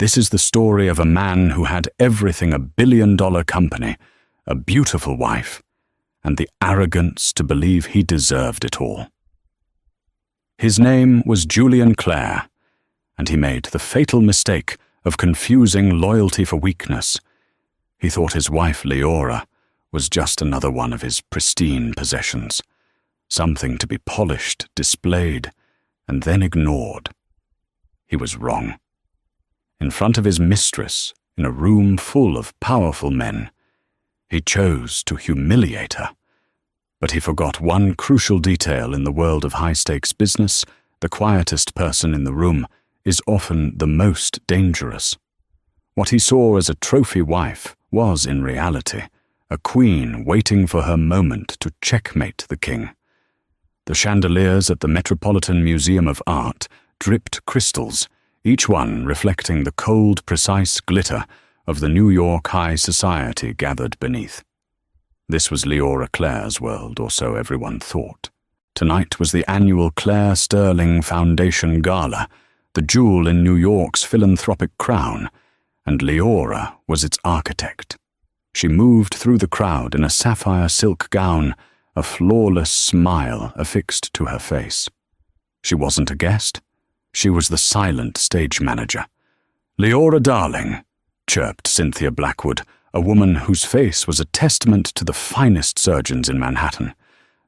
This is the story of a man who had everything a billion-dollar company, a beautiful wife, and the arrogance to believe he deserved it all. His name was Julian Clare, and he made the fatal mistake of confusing loyalty for weakness. He thought his wife Leora was just another one of his pristine possessions, something to be polished, displayed, and then ignored. He was wrong. In front of his mistress, in a room full of powerful men, he chose to humiliate her. But he forgot one crucial detail in the world of high-stakes business: the quietest person in the room is often the most dangerous. What he saw as a trophy wife was, in reality, a queen waiting for her moment to checkmate the king. The chandeliers at the Metropolitan Museum of Art dripped crystals, each one reflecting the cold, precise glitter of the New York high society gathered beneath. This was Leora Clare's world, or so everyone thought. Tonight was the annual Clare Sterling Foundation Gala, the jewel in New York's philanthropic crown, and Leora was its architect. She moved through the crowd in a sapphire silk gown, a flawless smile affixed to her face. She wasn't a guest. She was the silent stage manager. "Leora, darling," chirped Cynthia Blackwood, a woman whose face was a testament to the finest surgeons in Manhattan.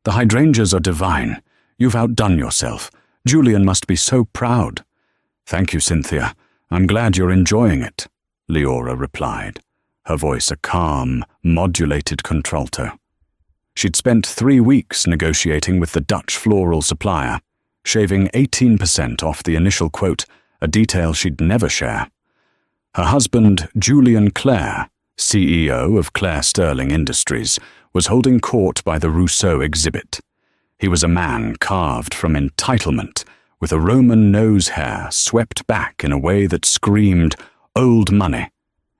"The hydrangeas are divine. You've outdone yourself. Julian must be so proud." "Thank you, Cynthia. I'm glad you're enjoying it," Leora replied, her voice a calm, modulated contralto. She'd spent 3 weeks negotiating with the Dutch floral supplier, shaving 18% off the initial quote, a detail she'd never share. Her husband, Julian Clare, CEO of Clare Sterling Industries, was holding court by the Rousseau exhibit. He was a man carved from entitlement, with a Roman nose hair swept back in a way that screamed old money,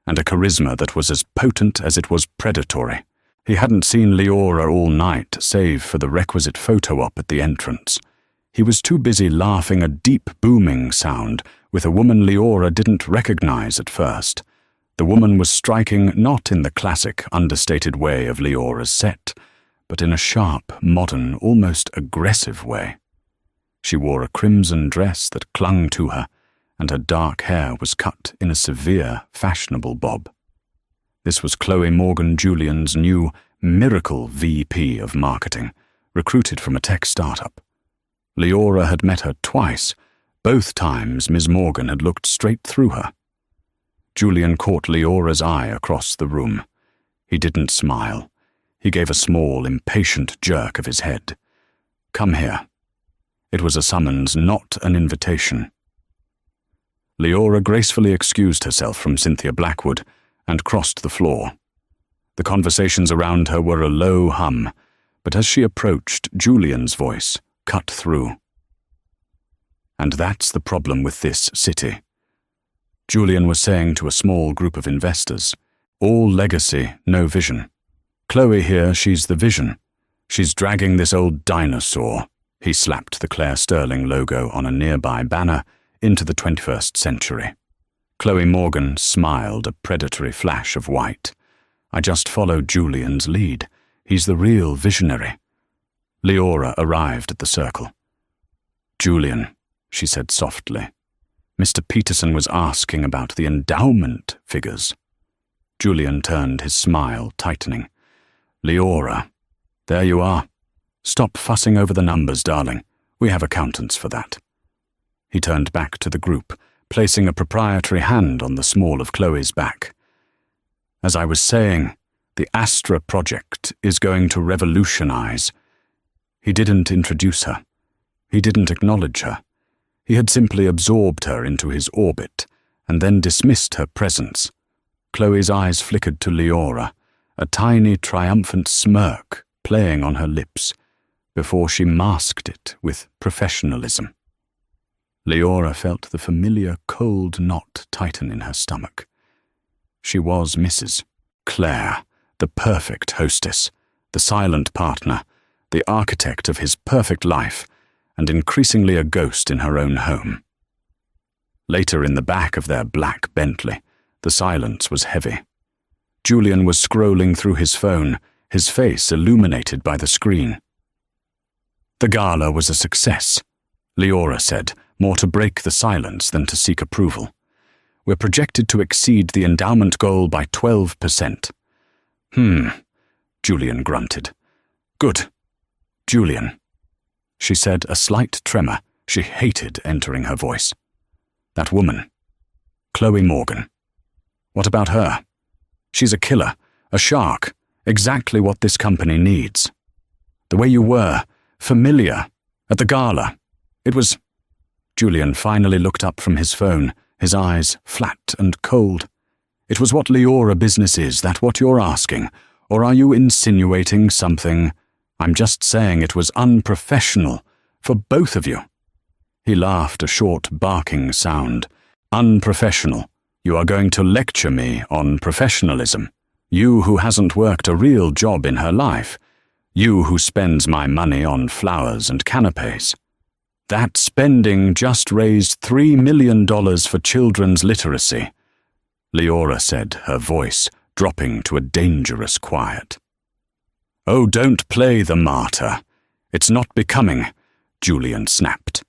and a charisma that was as potent as it was predatory. He hadn't seen Leora all night, save for the requisite photo-op at the entrance. He was too busy laughing a deep booming sound with a woman Leora didn't recognize at first. The woman was striking not in the classic, understated way of Leora's set, but in a sharp, modern, almost aggressive way. She wore a crimson dress that clung to her, and her dark hair was cut in a severe, fashionable bob. This was Chloe Morgan Julian's new miracle VP of marketing, recruited from a tech startup. Leora had met her twice. Both times Ms. Morgan had looked straight through her. Julian caught Leora's eye across the room. He didn't smile. He gave a small, impatient jerk of his head. "Come here." It was a summons, not an invitation. Leora gracefully excused herself from Cynthia Blackwood and crossed the floor. The conversations around her were a low hum, but as she approached, Julian's voice cut through. "And that's the problem with this city," Julian was saying to a small group of investors. "All legacy, no vision. Chloe here, she's the vision. She's dragging this old dinosaur," he slapped the Clare Sterling logo on a nearby banner, "into the 21st century. Chloe Morgan smiled a predatory flash of white. "I just followed Julian's lead. He's the real visionary." Leora arrived at the circle. "Julian," she said softly, "Mr. Peterson was asking about the endowment figures." Julian turned, his smile tightening. "Leora, there you are. Stop fussing over the numbers, darling. We have accountants for that." He turned back to the group, placing a proprietary hand on the small of Chloe's back. "As I was saying, the Astra project is going to revolutionize." He didn't introduce her. He didn't acknowledge her. He had simply absorbed her into his orbit and then dismissed her presence. Chloe's eyes flickered to Leora, a tiny triumphant smirk playing on her lips, before she masked it with professionalism. Leora felt the familiar cold knot tighten in her stomach. She was Mrs. Clare, the perfect hostess, the silent partner, the architect of his perfect life, and increasingly a ghost in her own home. Later, in the back of their black Bentley, the silence was heavy. Julian was scrolling through his phone, his face illuminated by the screen. The gala was a success, Leora said, more to break the silence than to seek approval. We're projected to exceed the endowment goal by 12%. Julian grunted. Good. Julian. She said, a slight tremor. She hated entering her voice. That woman. Chloe Morgan. What about her? She's a killer, a shark, exactly what this company needs. The way you were, familiar, at the gala. It was... Julian finally looked up from his phone, his eyes flat and cold. It was what Leora business is, that what you're asking? Or are you insinuating something? I'm just saying it was unprofessional, for both of you. He laughed, a short, barking sound. Unprofessional. You are going to lecture me on professionalism. You who hasn't worked a real job in her life. You who spends my money on flowers and canapes. That spending just raised $3 million for children's literacy, Leora said, her voice dropping to a dangerous quiet. Oh, don't play the martyr. It's not becoming, Julian snapped.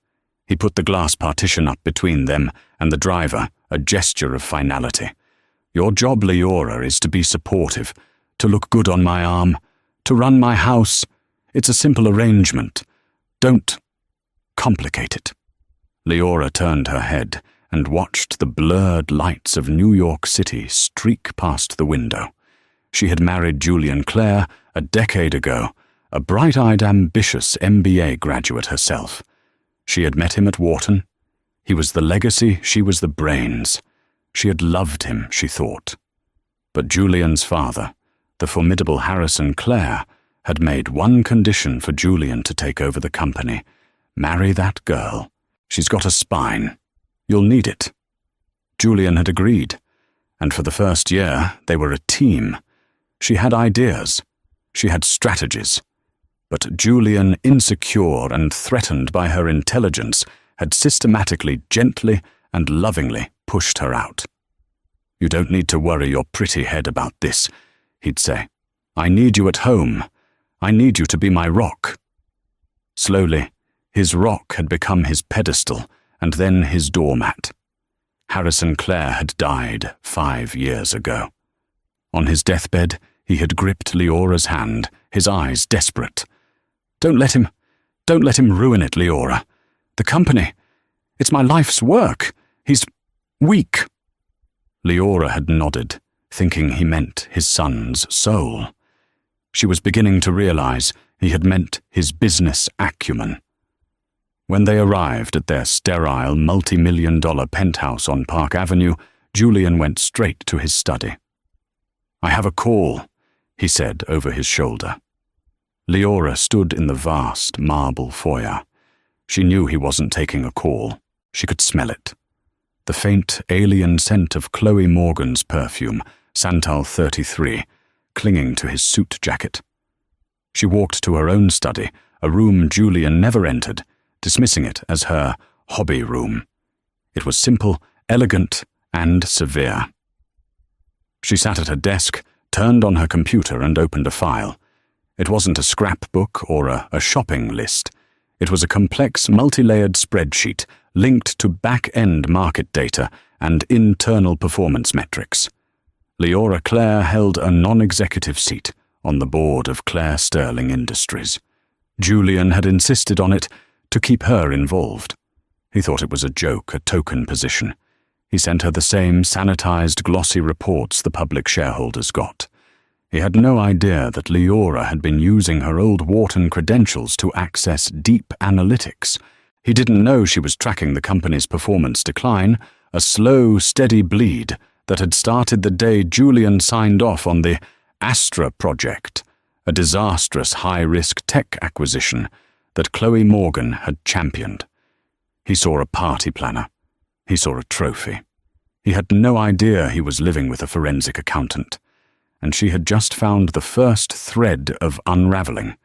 He put the glass partition up between them and the driver, a gesture of finality. Your job, Leora, is to be supportive, to look good on my arm, to run my house. It's a simple arrangement. Don't complicate it. Leora turned her head and watched the blurred lights of New York City streak past the window. She had married Julian Clare a decade ago, a bright-eyed, ambitious MBA graduate herself. She had met him at Wharton. He was the legacy, she was the brains. She had loved him, she thought. But Julian's father, the formidable Harrison Clare, had made one condition for Julian to take over the company. Marry that girl. She's got a spine. You'll need it. Julian had agreed, and for the first year they were a team. She had ideas. She had strategies. But Julian, insecure and threatened by her intelligence, had systematically, gently and lovingly pushed her out. You don't need to worry your pretty head about this, he'd say. I need you at home. I need you to be my rock. Slowly, his rock had become his pedestal, and then his doormat. Harrison Clare had died 5 years ago. On his deathbed, he had gripped Leora's hand, his eyes desperate. Don't let him ruin it, Leora. The company, it's my life's work. He's weak. Leora had nodded, thinking he meant his son's soul. She was beginning to realize he had meant his business acumen. When they arrived at their sterile, multi-million-dollar penthouse on Park Avenue, Julian went straight to his study. I have a call, he said over his shoulder. Leora stood in the vast marble foyer. She knew he wasn't taking a call. She could smell it. The faint, alien scent of Chloe Morgan's perfume, Santal 33, clinging to his suit jacket. She walked to her own study, a room Julian never entered, dismissing it as her hobby room. It was simple, elegant, and severe. She sat at her desk, turned on her computer and opened a file. It wasn't a scrapbook or a shopping list. It was a complex, multi-layered spreadsheet linked to back-end market data and internal performance metrics. Leora Clare held a non-executive seat on the board of Clare Sterling Industries. Julian had insisted on it to keep her involved. He thought it was a joke, a token position. He sent her the same sanitized, glossy reports the public shareholders got. He had no idea that Leora had been using her old Wharton credentials to access deep analytics. He didn't know she was tracking the company's performance decline, a slow, steady bleed that had started the day Julian signed off on the Astra project, a disastrous high-risk tech acquisition that Chloe Morgan had championed. He saw a party planner. He saw a trophy. He had no idea he was living with a forensic accountant, and she had just found the first thread of unraveling,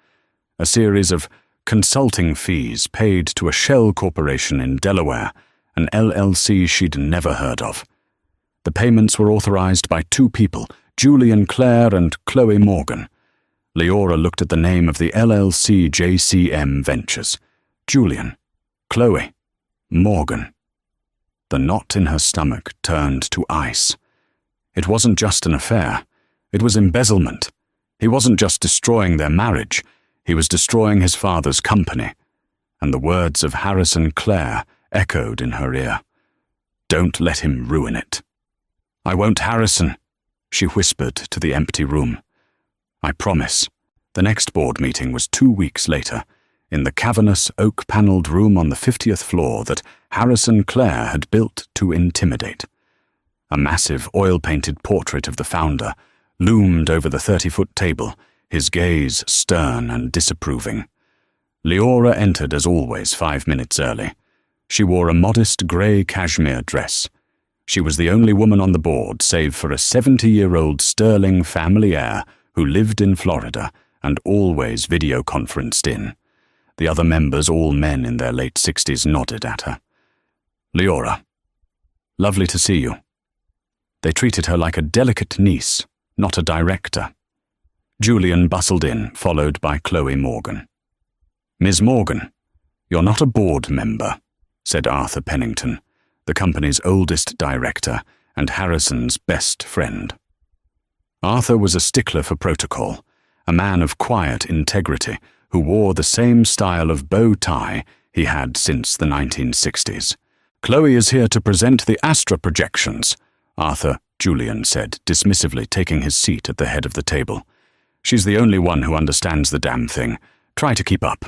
a series of consulting fees paid to a shell corporation in Delaware an LLC she'd never heard of. The payments were authorized by two people, Julian Clare and Chloe Morgan. Leora looked at the name of the LLC JCM Ventures. Julian, Chloe, Morgan. The knot in her stomach turned to ice. It wasn't just an affair. It was embezzlement. He wasn't just destroying their marriage. He was destroying his father's company. And the words of Harrison Clare echoed in her ear. Don't let him ruin it. I won't, Harrison, she whispered to the empty room. I promise. The next board meeting was 2 weeks later, in the cavernous oak-panelled room on the 50th floor that Harrison Clare had built to intimidate. A massive oil-painted portrait of the founder loomed over the 30-foot table, his gaze stern and disapproving. Leora entered as always 5 minutes early. She wore a modest grey cashmere dress. She was the only woman on the board save for a 70-year-old sterling family heir who lived in Florida and always video-conferenced in. The other members, all men in their late 60s, nodded at her. Leora, lovely to see you. They treated her like a delicate niece, not a director. Julian bustled in, followed by Chloe Morgan. Ms. Morgan, you're not a board member, said Arthur Pennington, the company's oldest director and Harrison's best friend. Arthur was a stickler for protocol, a man of quiet integrity who wore the same style of bow tie he had since the 1960s. Chloe is here to present the Astra projections, Arthur, Julian said, dismissively taking his seat at the head of the table. She's the only one who understands the damn thing. Try to keep up.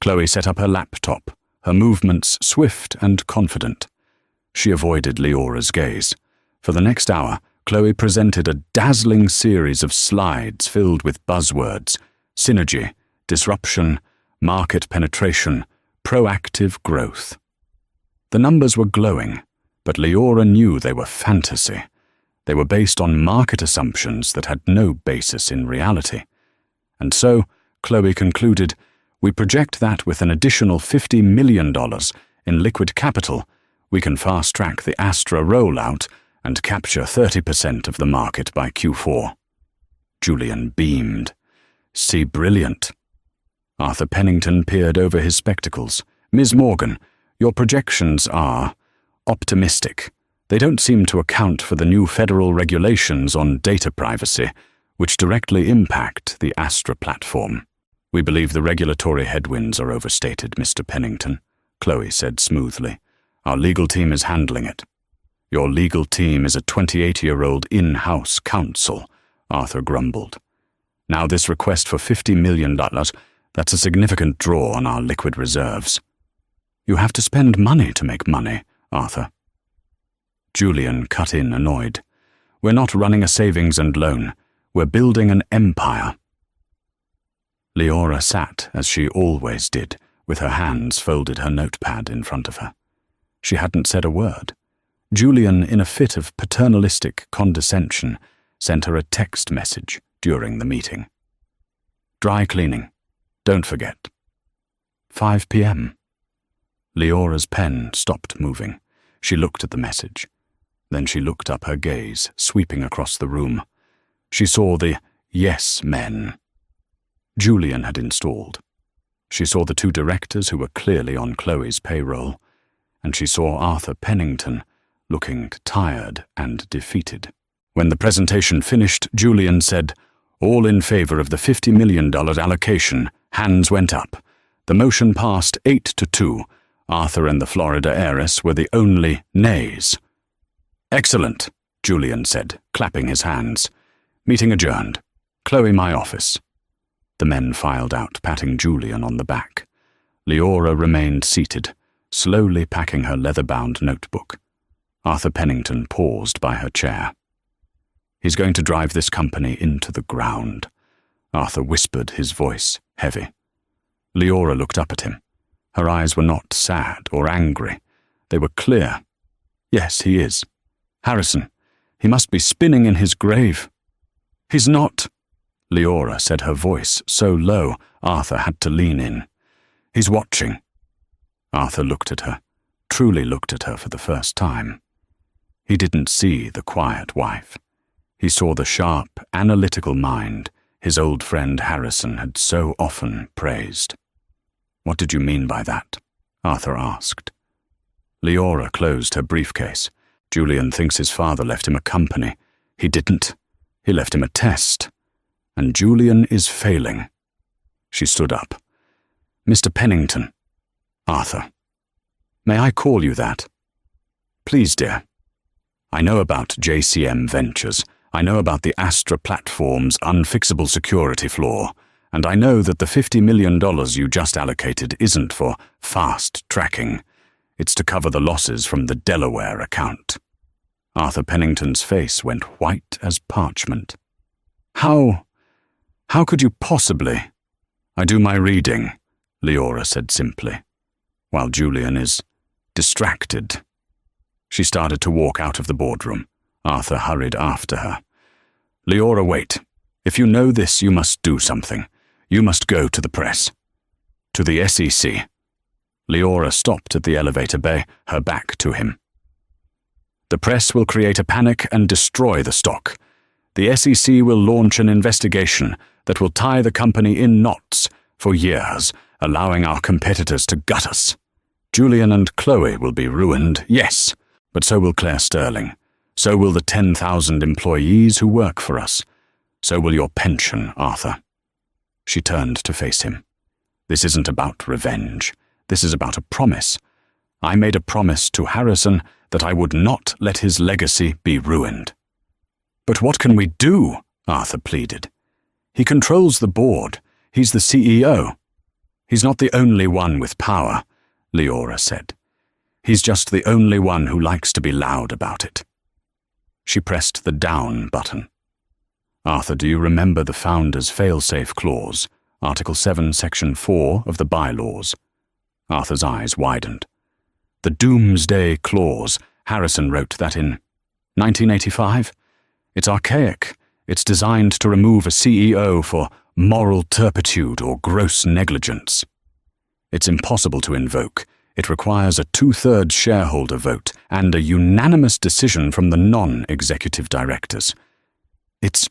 Chloe set up her laptop, her movements swift and confident. She avoided Leora's gaze. For the next hour, Chloe presented a dazzling series of slides filled with buzzwords: synergy, disruption, market penetration, proactive growth. The numbers were glowing, but Leora knew they were fantasy. They were based on market assumptions that had no basis in reality. And so, Chloe concluded, we project that with an additional $50 million in liquid capital, we can fast-track the Astra rollout and capture 30% of the market by Q4. Julian beamed. See, brilliant. Arthur Pennington peered over his spectacles. Ms. Morgan, your projections are optimistic. They don't seem to account for the new federal regulations on data privacy, which directly impact the Astra platform. We believe the regulatory headwinds are overstated, Mr. Pennington, Chloe said smoothly. Our legal team is handling it. Your legal team is a 28-year-old in-house counsel, Arthur grumbled. Now this request for $50 million, that's a significant draw on our liquid reserves. You have to spend money to make money, Arthur. Julian cut in, annoyed. We're not running a savings and loan. We're building an empire. Leora sat, as she always did, with her hands folded, her notepad in front of her. She hadn't said a word. Julian, in a fit of paternalistic condescension, sent her a text message during the meeting. Dry cleaning. Don't forget. 5 p.m. Leora's pen stopped moving. She looked at the message. Then she looked up, her gaze sweeping across the room. She saw the yes men Julian had installed. She saw the two directors who were clearly on Chloe's payroll, and she saw Arthur Pennington looking tired and defeated. When the presentation finished, Julian said, all in favor of the $50 million allocation. Hands went up. The motion passed 8-2. Arthur and the Florida heiress were the only nays. Excellent, Julian said, clapping his hands. Meeting adjourned. Chloe, my office. The men filed out, patting Julian on the back. Leora remained seated, slowly packing her leather-bound notebook. Arthur Pennington paused by her chair. He's going to drive this company into the ground. Arthur whispered, his voice heavy. Leora looked up at him. Her eyes were not sad or angry. They were clear. Yes, he is. Harrison, he must be spinning in his grave. He's not, Leora said, her voice so low Arthur had to lean in. He's watching. Arthur looked at her. truly looked at her for the first time. He didn't see the quiet wife. He saw the sharp, analytical mind his old friend Harrison had so often praised. "What did you mean by that?" Arthur asked. Leora closed her briefcase. "Julian thinks his father left him a company. He didn't. He left him a test. And Julian is failing." She stood up. "Mr. Pennington." "Arthur. May I call you that?" "Please, dear. I know about JCM Ventures. I know about the Astra platform's unfixable security flaw, and I know that the $50 million you just allocated isn't for fast tracking. It's to cover the losses from the Delaware account." Arthur Pennington's face went white as parchment. How could you possibly?" "I do my reading," Leora said simply, "while Julian is distracted." She started to walk out of the boardroom. Arthur hurried after her. "Leora, wait. If you know this, you must do something. You must go to the press. To the SEC. Leora stopped at the elevator bay, her back to him. "The press will create a panic and destroy the stock. The SEC will launch an investigation that will tie the company in knots for years, allowing our competitors to gut us. Julian and Chloe will be ruined, yes, but so will Claire Sterling. So will the 10,000 employees who work for us. So will your pension, Arthur." She turned to face him. "This isn't about revenge. This is about a promise. I made a promise to Harrison that I would not let his legacy be ruined." "But what can we do?" Arthur pleaded. "He controls the board. He's the CEO." "He's not the only one with power," Leora said. "He's just the only one who likes to be loud about it." She pressed the down button. "Arthur, do you remember the founder's fail-safe clause, Article 7, Section 4 of the bylaws?" Arthur's eyes widened. "The Doomsday Clause. Harrison wrote that in 1985. It's archaic. It's designed to remove a CEO for moral turpitude or gross negligence. It's impossible to invoke. It requires a 2/3 shareholder vote and a unanimous decision from the non-executive directors." It's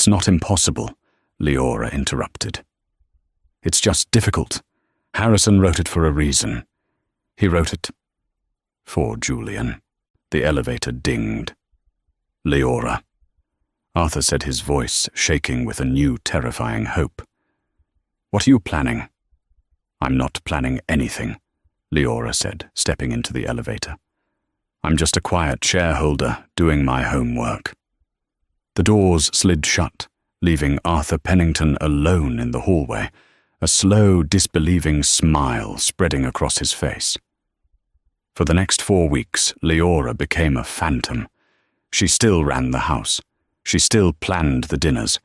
not impossible," Leora interrupted. "It's just difficult. Harrison wrote it for a reason. He wrote it for Julian." The elevator dinged. "Leora," Arthur said, his voice shaking with a new terrifying hope. "What are you planning?" "I'm not planning anything," Leora said, stepping into the elevator. "I'm just a quiet shareholder doing my homework." The doors slid shut, leaving Arthur Pennington alone in the hallway, a slow, disbelieving smile spreading across his face. For the next 4 weeks, Leora became a phantom. She still ran the house. She still planned the dinners.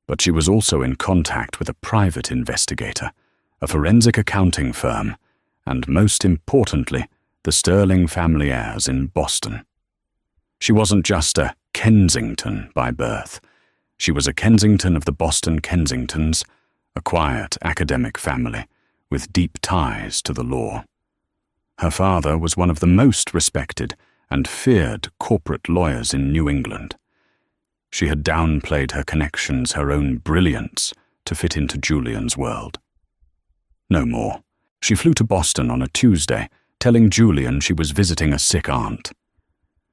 But she was also in contact with a private investigator, a forensic accounting firm, and most importantly, the Sterling family heirs in Boston. She wasn't just a Kensington by birth. She was a Kensington of the Boston Kensingtons, a quiet academic family with deep ties to the law. Her father was one of the most respected and feared corporate lawyers in New England. She had downplayed her connections, her own brilliance, to fit into Julian's world. No more. She flew to Boston on a Tuesday, telling Julian she was visiting a sick aunt.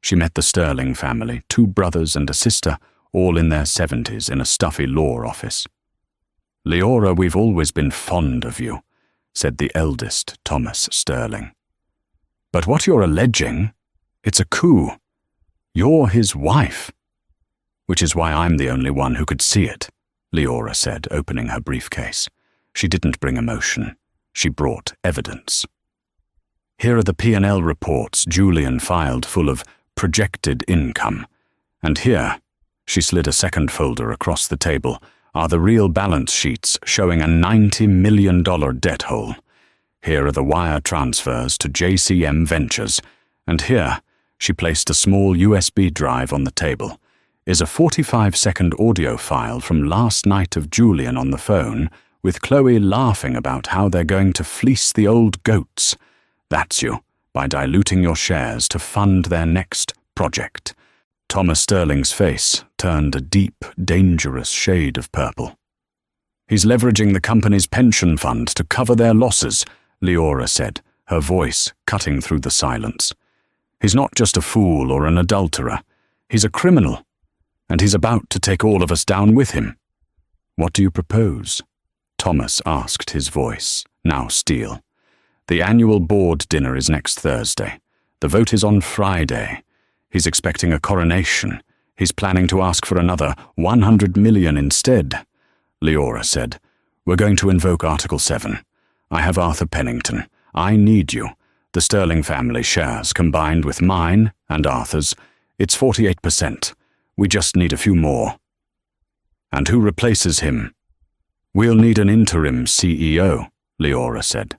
She met the Sterling family, 2 brothers and a sister, all in their 70s, in a stuffy law office. "Leora, we've always been fond of you," said the eldest, Thomas Sterling. "But what you're alleging, it's a coup. You're his wife." "Which is why I'm the only one who could see it," Leora said, opening her briefcase. She didn't bring emotion. She brought evidence. "Here are the P&L reports Julian filed full of projected income. And here," she slid a second folder across the table, "are the real balance sheets showing a $90 million debt hole. Here are the wire transfers to JCM Ventures. And here," she placed a small USB drive on the table, "is a 45-second audio file from last night of Julian on the phone with Chloe laughing about how they're going to fleece the old goats. That's you, by diluting your shares to fund their next project. Thomas Sterling's face turned a deep, dangerous shade of purple. He's leveraging the company's pension fund to cover their losses, Leora said, her voice cutting through the silence. He's not just a fool or an adulterer. He's a criminal, and he's about to take all of us down with him. What do you propose? Thomas asked, his voice now steel. The annual board dinner is next Thursday. The vote is on Friday. He's expecting a coronation. He's planning to ask for another 100 million instead. Leora said, We're going to invoke Article 7. I have Arthur Pennington. I need you. The Sterling family shares, combined with mine and Arthur's, it's 48%. We just need a few more. And who replaces him? We'll need an interim CEO, Leora said.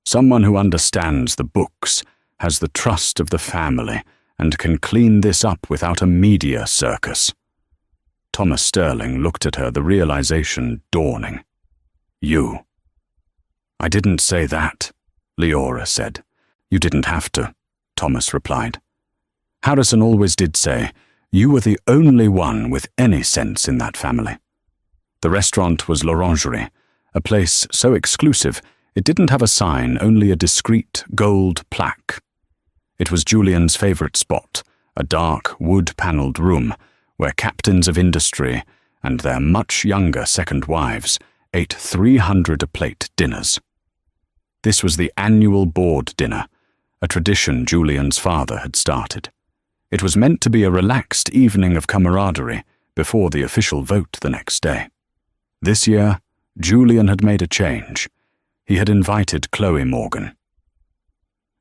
Someone who understands the books, has the trust of the family, and can clean this up without a media circus. Thomas Sterling looked at her, the realization dawning. You. I didn't say that, Leora said. You didn't have to, Thomas replied. Harrison always did say, you were the only one with any sense in that family. The restaurant was L'Orangerie, a place so exclusive it didn't have a sign, only a discreet gold plaque. It was Julian's favorite spot, a dark, wood-paneled room where captains of industry and their much younger second wives ate 300-a-plate dinners. This was the annual board dinner, a tradition Julian's father had started. It was meant to be a relaxed evening of camaraderie before the official vote the next day. This year, Julian had made a change. He had invited Chloe Morgan.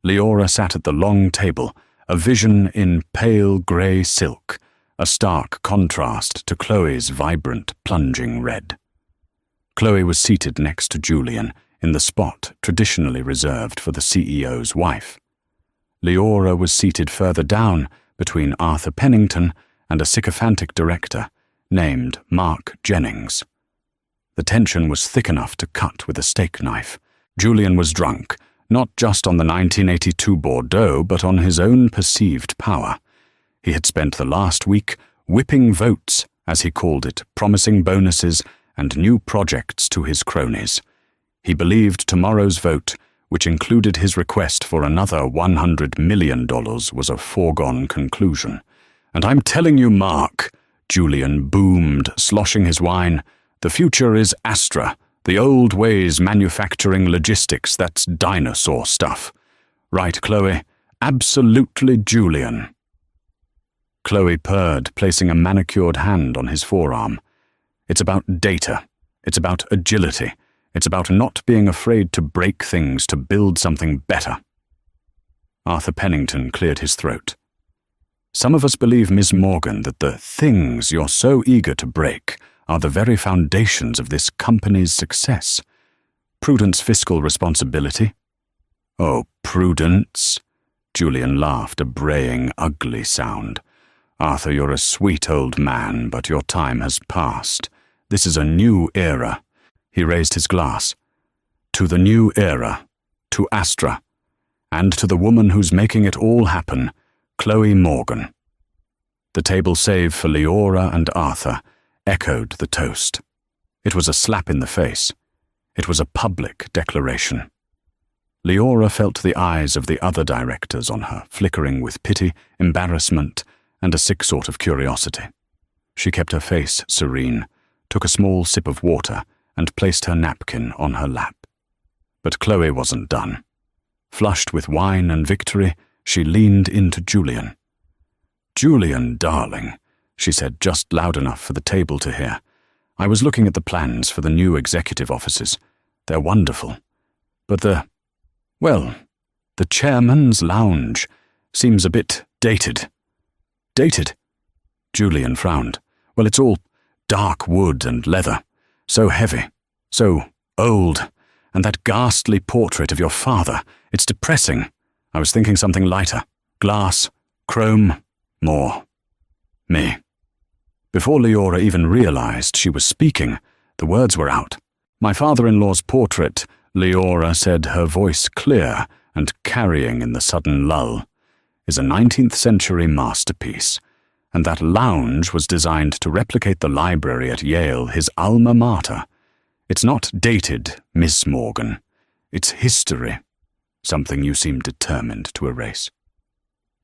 Leora sat at the long table, a vision in pale grey silk, a stark contrast to Chloe's vibrant, plunging red. Chloe was seated next to Julian, in the spot traditionally reserved for the CEO's wife. Leora was seated further down between Arthur Pennington and a sycophantic director named Mark Jennings. The tension was thick enough to cut with a steak knife. Julian was drunk, not just on the 1982 Bordeaux, but on his own perceived power. He had spent the last week whipping votes, as he called it, promising bonuses and new projects to his cronies. He believed tomorrow's vote, which included his request for another $100 million, was a foregone conclusion. And I'm telling you, Mark, Julian boomed, sloshing his wine, the future is Astra, the old ways manufacturing logistics, that's dinosaur stuff. Right, Chloe? Absolutely, Julian. Chloe purred, placing a manicured hand on his forearm. It's about data. It's about agility. It's about not being afraid to break things to build something better. Arthur Pennington cleared his throat. Some of us believe, Miss Morgan, that the things you're so eager to break are the very foundations of this company's success. Prudence, fiscal responsibility. Oh, Prudence. Julian laughed, a braying, ugly sound. Arthur, you're a sweet old man, but your time has passed. This is a new era. He raised his glass. To the new era, to Astra, and to the woman who's making it all happen, Chloe Morgan. The table, save for Leora and Arthur, echoed the toast. It was a slap in the face. It was a public declaration. Leora felt the eyes of the other directors on her, flickering with pity, embarrassment, and a sick sort of curiosity. She kept her face serene, took a small sip of water, and placed her napkin on her lap. But Chloe wasn't done. Flushed with wine and victory, she leaned into Julian. Julian, darling, she said just loud enough for the table to hear. I was looking at the plans for the new executive offices. They're wonderful. But the chairman's lounge seems a bit dated. Dated? Julian frowned. Well, it's all dark wood and leather. So heavy. So old. And that ghastly portrait of your father. It's depressing. I was thinking something lighter. Glass, chrome, more. Me. Before Leora even realized she was speaking, the words were out. My father-in-law's portrait, Leora said, her voice clear, and carrying in the sudden lull, is a 19th century masterpiece, and that lounge was designed to replicate the library at Yale, his alma mater. It's not dated, Miss Morgan. It's history, something you seem determined to erase.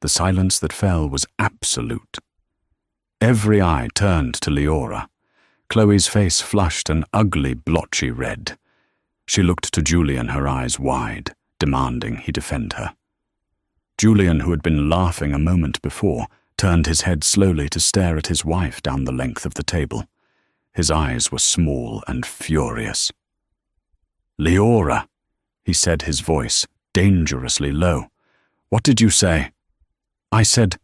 The silence that fell was absolute. Every eye turned to Leora. Chloe's face flushed an ugly, blotchy red. She looked to Julian, her eyes wide, demanding he defend her. Julian, who had been laughing a moment before, turned his head slowly to stare at his wife down the length of the table. His eyes were small and furious. "Leora," he said, his voice dangerously low. "What did you say?" "I said,"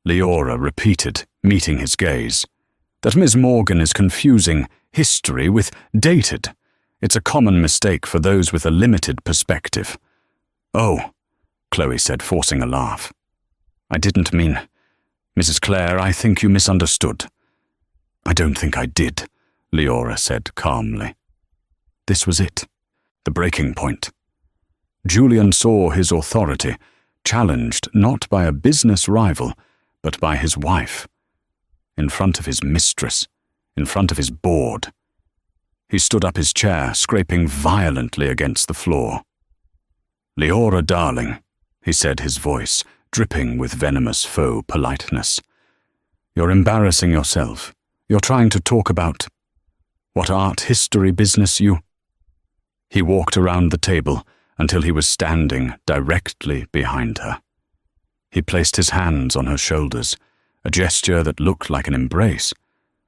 Leora repeated, meeting his gaze, "that Miss Morgan is confusing history with dated. It's a common mistake for those with a limited perspective." "Oh," Chloe said, forcing a laugh. "I didn't mean... Mrs. Clare, I think you misunderstood." "I don't think I did," Leora said calmly. This was it, the breaking point. Julian saw his authority, challenged not by a business rival, but by his wife. In front of his mistress, in front of his board. He stood up his chair, scraping violently against the floor. "Leora, darling," he said, his voice dripping with venomous faux politeness. "You're embarrassing yourself. You're trying to talk about what art history business you—" He walked around the table until he was standing directly behind her. He placed his hands on her shoulders, a gesture that looked like an embrace,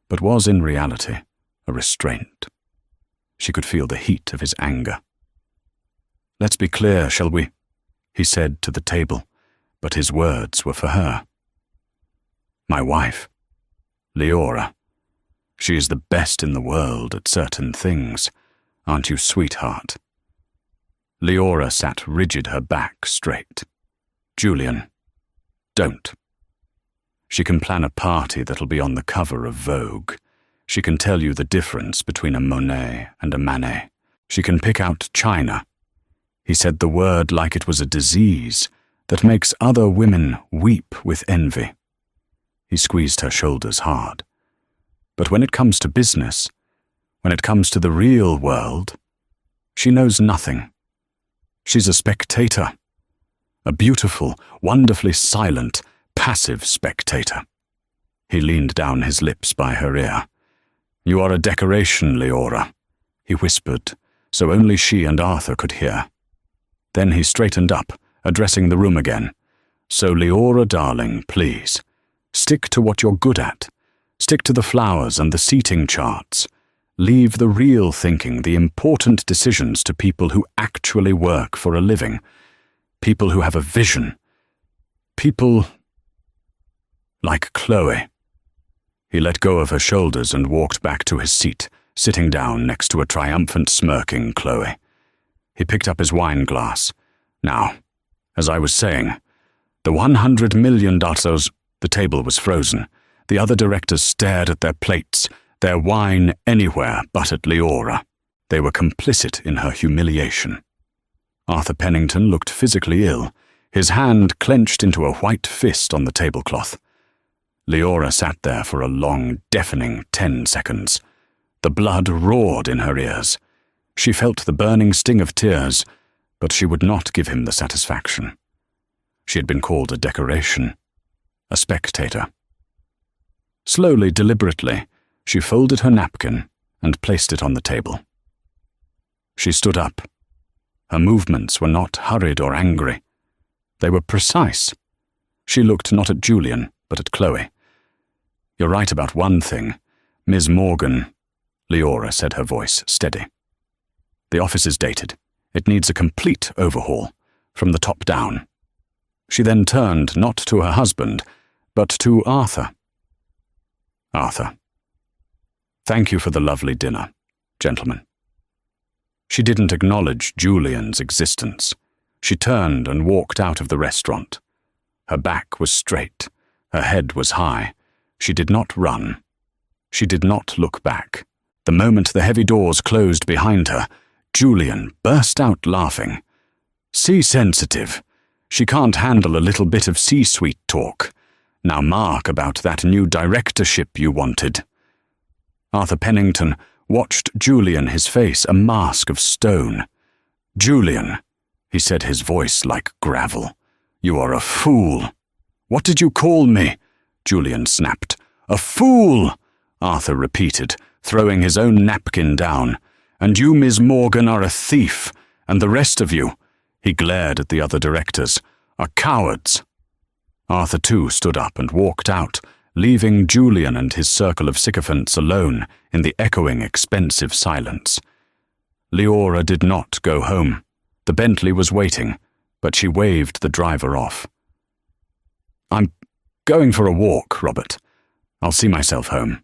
but was in reality a restraint. She could feel the heat of his anger. "Let's be clear, shall we?" he said to the table, but his words were for her. "My wife, Leora, she is the best in the world at certain things, aren't you, sweetheart?" Leora sat rigid, her back straight. "Julian, don't. She can plan a party that'll be on the cover of Vogue. She can tell you the difference between a Monet and a Manet. She can pick out China." He said the word like it was a disease that makes other women weep with envy. He squeezed her shoulders hard. "But when it comes to business, when it comes to the real world, she knows nothing. She's a spectator. A beautiful, wonderfully silent, passive spectator." He leaned down his lips by her ear. "You are a decoration, Leora," he whispered, so only she and Arthur could hear. Then he straightened up, addressing the room again. "So, Leora, darling, please, stick to what you're good at. Stick to the flowers and the seating charts. Leave the real thinking, the important decisions to people who actually work for a living. People who have a vision. People like Chloe." He let go of her shoulders and walked back to his seat, sitting down next to a triumphant, smirking Chloe. He picked up his wine glass. "Now, as I was saying, the $100 million..." The table was frozen. The other directors stared at their plates, their wine anywhere but at Leora. They were complicit in her humiliation. Arthur Pennington looked physically ill, his hand clenched into a white fist on the tablecloth. Leora sat there for a long, deafening 10 seconds. The blood roared in her ears. She felt the burning sting of tears, but she would not give him the satisfaction. She had been called a decoration, a spectator. Slowly, deliberately, she folded her napkin and placed it on the table. She stood up. Her movements were not hurried or angry. They were precise. She looked not at Julian, but at Chloe. "You're right about one thing. Ms. Morgan," Leora said, her voice steady. "The office is dated. It needs a complete overhaul, from the top down." She then turned not to her husband, but to Arthur. "Arthur, thank you for the lovely dinner, gentlemen." She didn't acknowledge Julian's existence. She turned and walked out of the restaurant. Her back was straight. Her head was high. She did not run. She did not look back. The moment the heavy doors closed behind her, Julian burst out laughing. Sea-sensitive. She can't handle a little bit of C-suite talk. Now Mark, about that new directorship you wanted." Arthur Pennington watched Julian, his face a mask of stone. "Julian," he said, his voice like gravel, "you are a fool." "What did you call me?" Julian snapped. "A fool," Arthur repeated, throwing his own napkin down. "And you, Miss Morgan, are a thief, and the rest of you," he glared at the other directors, "are cowards." Arthur too stood up and walked out, leaving Julian and his circle of sycophants alone in the echoing, expensive silence. Leora did not go home. The Bentley was waiting, but she waved the driver off. "I'm going for a walk, Robert. I'll see myself home."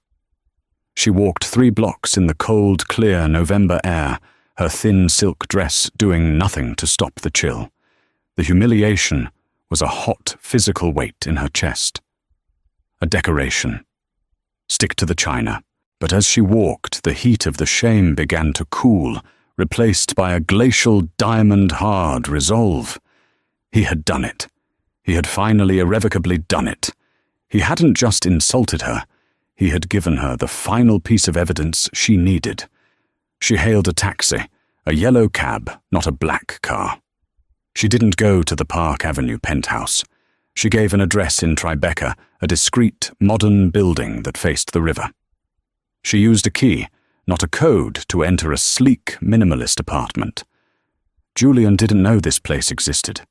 She walked 3 blocks in the cold, clear November air, her thin silk dress doing nothing to stop the chill. The humiliation was a hot, physical weight in her chest. A decoration. Stick to the china. But as she walked, the heat of the shame began to cool, replaced by a glacial, diamond-hard resolve. He had done it. He had finally irrevocably done it. He hadn't just insulted her. He had given her the final piece of evidence she needed. She hailed a taxi, a yellow cab, not a black car. She didn't go to the Park Avenue penthouse. She gave an address in Tribeca, a discreet, modern building that faced the river. She used a key, not a code, to enter a sleek, minimalist apartment. Julian didn't know this place existed.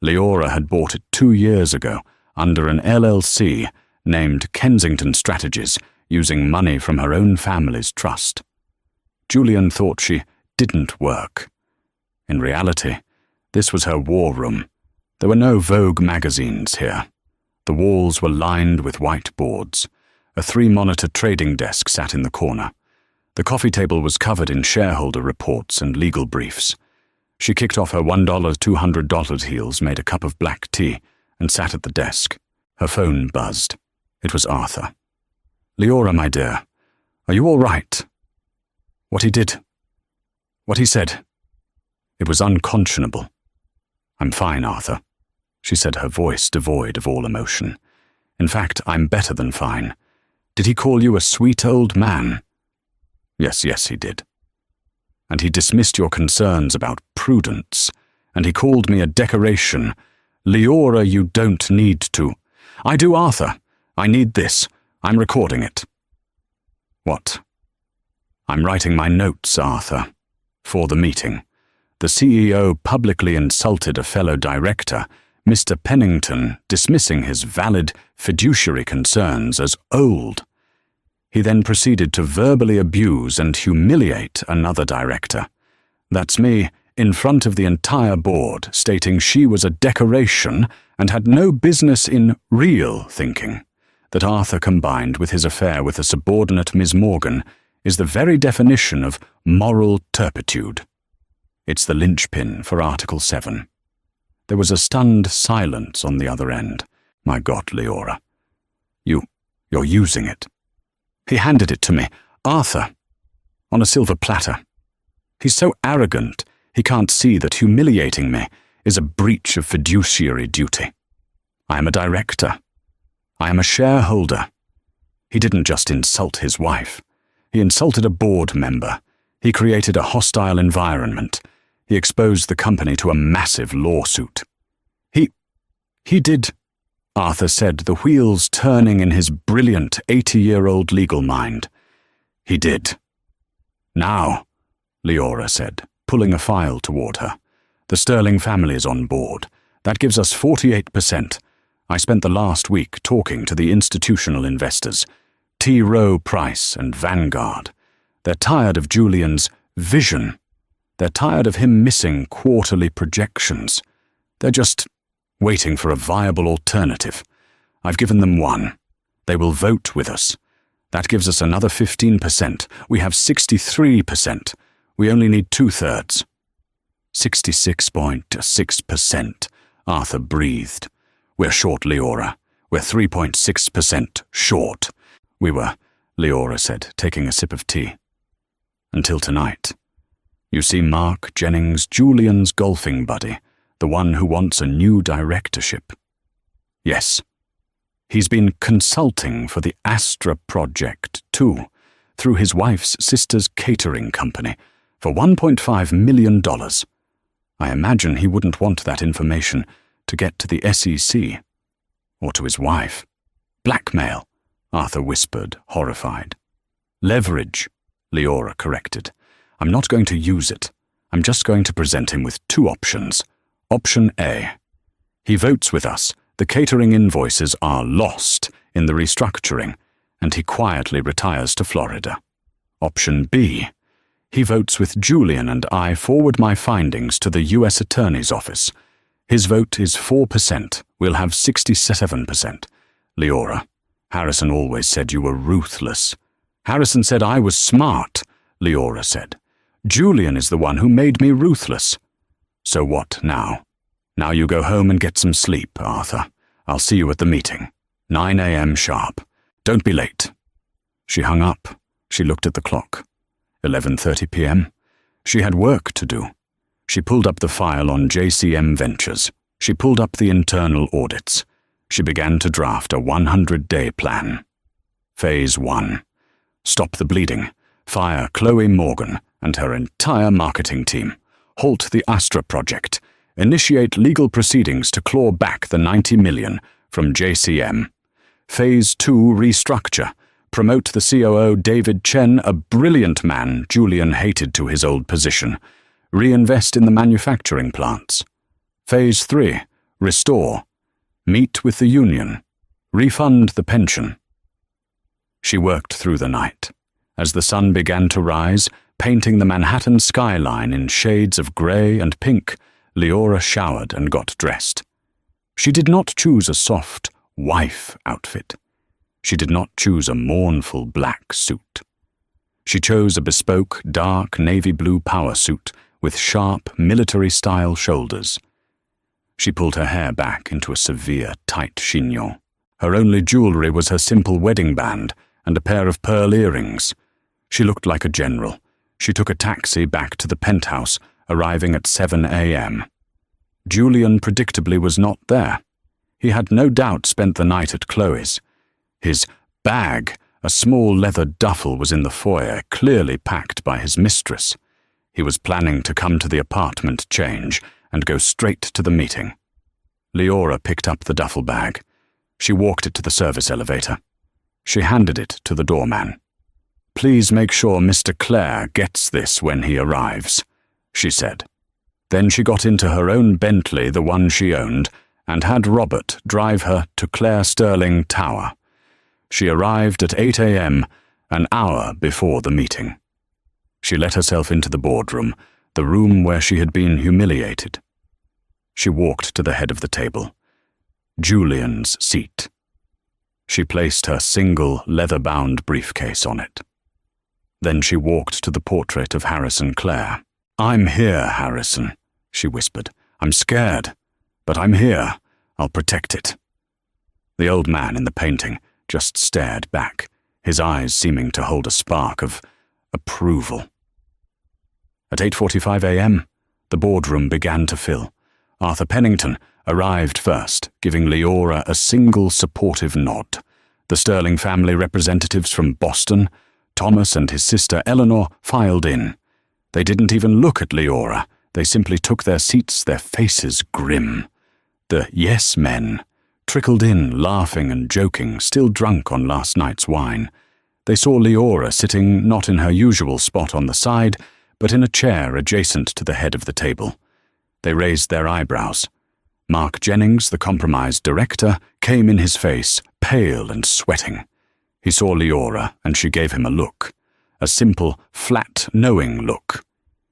Leora had bought it 2 years ago, under an LLC named Kensington Strategies, using money from her own family's trust. Julian thought she didn't work. In reality, this was her war room. There were no Vogue magazines here. The walls were lined with white boards. A 3-monitor trading desk sat in the corner. The coffee table was covered in shareholder reports and legal briefs. She kicked off her $1 $200 heels, made a cup of black tea, and sat at the desk. Her phone buzzed. It was Arthur. "Leora, my dear, are you all right?" What he did. What he said. It was unconscionable. "I'm fine, Arthur," she said, her voice devoid of all emotion. "In fact, I'm better than fine. Did he call you a sweet old man?" Yes, he did. "And he dismissed your concerns about prudence, and he called me a decoration. Leora, you don't need to." "I do, Arthur. I need this. I'm recording it." "What?" "I'm writing my notes, Arthur. For the meeting. The CEO publicly insulted a fellow director, Mr. Pennington, dismissing his valid fiduciary concerns as old. He then proceeded to verbally abuse and humiliate another director. That's me, in front of the entire board, stating she was a decoration and had no business in real thinking. That Arthur, combined with his affair with a subordinate Miss Morgan, is the very definition of moral turpitude. It's the linchpin for Article 7. There was a stunned silence on the other end. "My God, Leora. You're using it." He handed it to me. "Arthur. On a silver platter. He's so arrogant, he can't see that humiliating me is a breach of fiduciary duty. I am a director. I am a shareholder. He didn't just insult his wife. He insulted a board member. He created a hostile environment. He exposed the company to a massive lawsuit. He did," Arthur said, the wheels turning in his brilliant 80-year-old legal mind. "He did." "Now," Leora said, pulling a file toward her. "The Sterling family is on board. That gives us 48%. I spent the last week talking to the institutional investors, T. Rowe Price and Vanguard. They're tired of Julian's vision. They're tired of him missing quarterly projections. They're just waiting for a viable alternative. I've given them one. They will vote with us. That gives us another 15%. We have 63%. We only need 2/3. 66.6%, Arthur breathed. "We're short, Leora. We're 3.6% short." "We were," Leora said, taking a sip of tea. "Until tonight. You see Mark Jennings, Julian's golfing buddy, the one who wants a new directorship. Yes, he's been consulting for the Astra project, too, through his wife's sister's catering company, for $1.5 million. I imagine he wouldn't want that information to get to the SEC. Or to his wife. Blackmail, Arthur whispered, horrified. Leverage, Leora corrected. I'm not going to use it. I'm just going to present him with two options. Option A. He votes with us. The catering invoices are lost in the restructuring, and he quietly retires to Florida. Option B. He votes with Julian and I forward my findings to the U.S. Attorney's Office. His vote is 4%. We'll have 67%. Leora, Harrison always said you were ruthless. Harrison said I was smart, Leora said. Julian is the one who made me ruthless. So what now? Now you go home and get some sleep, Arthur. I'll see you at the meeting. 9 a.m. sharp. Don't be late. She hung up. She looked at the clock. 11:30 p.m. She had work to do. She pulled up the file on JCM Ventures. She pulled up the internal audits. She began to draft a 100-day plan. Phase 1. Stop the bleeding. Fire Chloe Morgan and her entire marketing team. Halt the Astra project. Initiate legal proceedings to claw back the $90 million from JCM. Phase 2 restructure. Promote the COO David Chen, a brilliant man Julian hated to his old position. Reinvest in the manufacturing plants. Phase 3. Restore. Meet with the union. Refund the pension. She worked through the night. As the sun began to rise, painting the Manhattan skyline in shades of grey and pink, Leora showered and got dressed. She did not choose a soft wife outfit. She did not choose a mournful black suit. She chose a bespoke, dark navy blue power suit with sharp, military-style shoulders. She pulled her hair back into a severe, tight chignon. Her only jewelry was her simple wedding band and a pair of pearl earrings. She looked like a general. She took a taxi back to the penthouse, arriving at 7 a.m. Julian predictably was not there. He had no doubt spent the night at Chloe's. His bag, a small leather duffel, was in the foyer, clearly packed by his mistress. He was planning to come to the apartment change and go straight to the meeting. Leora picked up the duffel bag. She walked it to the service elevator. She handed it to the doorman. "Please make sure Mr. Clare gets this when he arrives," she said. Then she got into her own Bentley, the one she owned, and had Robert drive her to Clare Sterling Tower. She arrived at 8 a.m., an hour before the meeting. She let herself into the boardroom, the room where she had been humiliated. She walked to the head of the table. Julian's seat. She placed her single, leather-bound briefcase on it. Then she walked to the portrait of Harrison Clare. "I'm here, Harrison," she whispered. "I'm scared, but I'm here. I'll protect it." The old man in the painting just stared back, his eyes seeming to hold a spark of approval. At 8:45 a.m., the boardroom began to fill. Arthur Pennington arrived first, giving Leora a single supportive nod. The Sterling family representatives from Boston, Thomas and his sister Eleanor, filed in. They didn't even look at Leora. They simply took their seats, their faces grim. The yes men trickled in, laughing and joking, still drunk on last night's wine. They saw Leora sitting not in her usual spot on the side, but in a chair adjacent to the head of the table. They raised their eyebrows. Mark Jennings, the compromised director, came in his face, pale and sweating. He saw Leora, and she gave him a look. A simple, flat, knowing look.